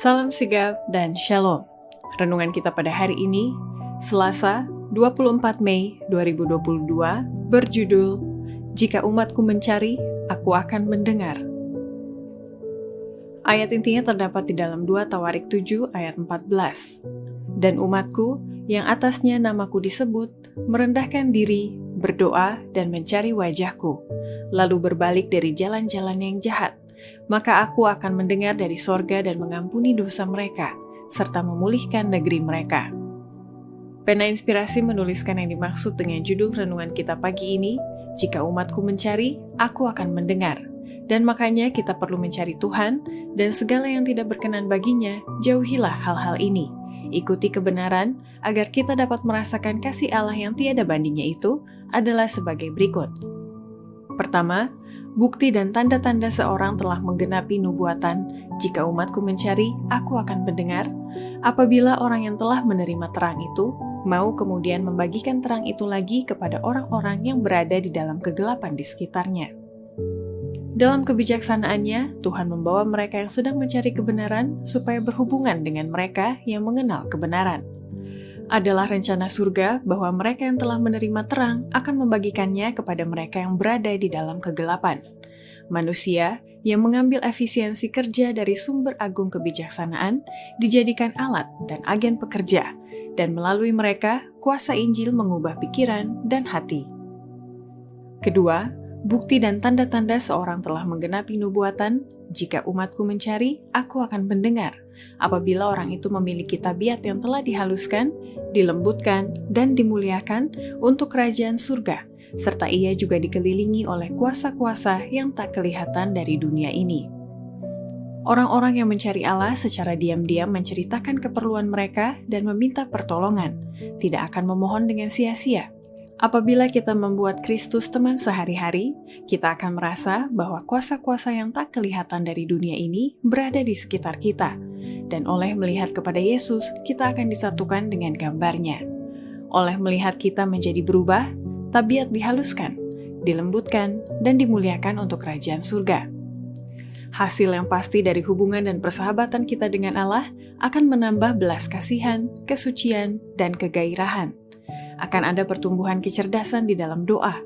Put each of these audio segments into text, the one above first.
Salam sigap dan shalom. Renungan kita pada hari ini, Selasa 24 Mei 2022, berjudul, Jika umatku mencari, aku akan mendengar. Ayat intinya terdapat di dalam 2 Tawarik 7 ayat 14. Dan umatku, yang atasnya namaku disebut, merendahkan diri, berdoa, dan mencari wajahku, lalu berbalik dari jalan-jalan yang jahat, maka aku akan mendengar dari sorga dan mengampuni dosa mereka, serta memulihkan negeri mereka. Pena Inspirasi menuliskan yang dimaksud dengan judul renungan kita pagi ini, Jika umatku mencari, aku akan mendengar. Dan makanya kita perlu mencari Tuhan, dan segala yang tidak berkenan baginya, jauhilah hal-hal ini. Ikuti kebenaran, agar kita dapat merasakan kasih Allah yang tiada bandingnya itu adalah sebagai berikut. Pertama, bukti dan tanda-tanda seorang telah menggenapi nubuatan, jika umatku mencari, aku akan mendengar, apabila orang yang telah menerima terang itu, mau kemudian membagikan terang itu lagi kepada orang-orang yang berada di dalam kegelapan di sekitarnya. Dalam kebijaksanaannya, Tuhan membawa mereka yang sedang mencari kebenaran supaya berhubungan dengan mereka yang mengenal kebenaran. Adalah rencana surga bahwa mereka yang telah menerima terang akan membagikannya kepada mereka yang berada di dalam kegelapan. Manusia yang mengambil efisiensi kerja dari sumber agung kebijaksanaan dijadikan alat dan agen pekerja, dan melalui mereka kuasa Injil mengubah pikiran dan hati. Kedua, bukti dan tanda-tanda seorang telah menggenapi nubuatan, jika umatku mencari, aku akan mendengar, apabila orang itu memiliki tabiat yang telah dihaluskan, dilembutkan, dan dimuliakan untuk kerajaan surga, serta ia juga dikelilingi oleh kuasa-kuasa yang tak kelihatan dari dunia ini. Orang-orang yang mencari Allah secara diam-diam menceritakan keperluan mereka dan meminta pertolongan, tidak akan memohon dengan sia-sia. Apabila kita membuat Kristus teman sehari-hari, kita akan merasa bahwa kuasa-kuasa yang tak kelihatan dari dunia ini berada di sekitar kita, dan oleh melihat kepada Yesus, kita akan disatukan dengan gambarnya. Oleh melihat kita menjadi berubah, tabiat dihaluskan, dilembutkan, dan dimuliakan untuk kerajaan surga. Hasil yang pasti dari hubungan dan persahabatan kita dengan Allah akan menambah belas kasihan, kesucian, dan kegairahan. Akan ada pertumbuhan kecerdasan di dalam doa.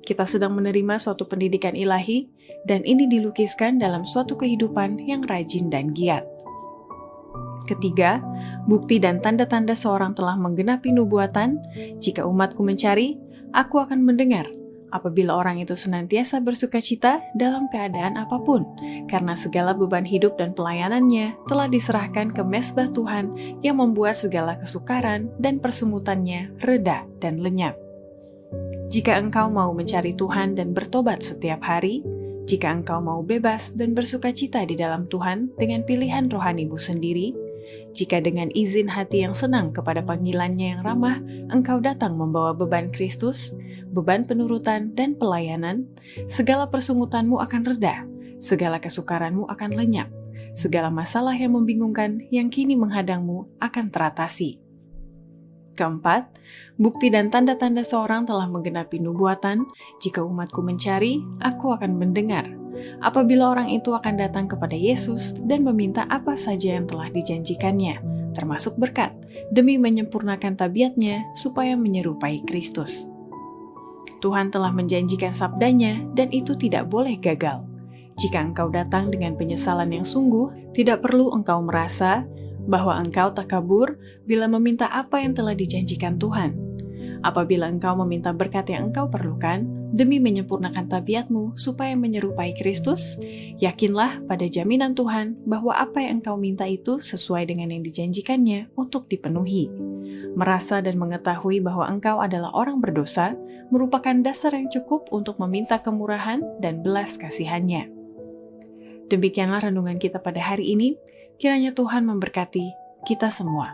Kita sedang menerima suatu pendidikan ilahi, dan ini dilukiskan dalam suatu kehidupan yang rajin dan giat. Ketiga, bukti dan tanda-tanda seorang telah menggenapi nubuatan, jika umatku mencari, aku akan mendengar, apabila orang itu senantiasa bersukacita dalam keadaan apapun, karena segala beban hidup dan pelayanannya telah diserahkan ke mezbah Tuhan yang membuat segala kesukaran dan persungutannya reda dan lenyap. Jika engkau mau mencari Tuhan dan bertobat setiap hari, jika engkau mau bebas dan bersukacita di dalam Tuhan dengan pilihan rohanimu sendiri, jika dengan izin hati yang senang kepada panggilannya yang ramah, engkau datang membawa beban Kristus, beban penurutan dan pelayanan, segala persungutanmu akan reda, segala kesukaranmu akan lenyap, segala masalah yang membingungkan yang kini menghadangmu akan teratasi. Keempat, bukti dan tanda-tanda seorang telah menggenapi nubuatan, jika umatku mencari, aku akan mendengar. Apabila orang itu akan datang kepada Yesus dan meminta apa saja yang telah dijanjikannya, termasuk berkat, demi menyempurnakan tabiatnya supaya menyerupai Kristus. Tuhan telah menjanjikan sabdanya dan itu tidak boleh gagal. Jika engkau datang dengan penyesalan yang sungguh, tidak perlu engkau merasa bahwa engkau takabur bila meminta apa yang telah dijanjikan Tuhan. Apabila engkau meminta berkat yang engkau perlukan, demi menyempurnakan tabiatmu supaya menyerupai Kristus, yakinlah pada jaminan Tuhan bahwa apa yang engkau minta itu sesuai dengan yang dijanjikannya untuk dipenuhi. Merasa dan mengetahui bahwa engkau adalah orang berdosa merupakan dasar yang cukup untuk meminta kemurahan dan belas kasihannya. Demikianlah renungan kita pada hari ini, kiranya Tuhan memberkati kita semua.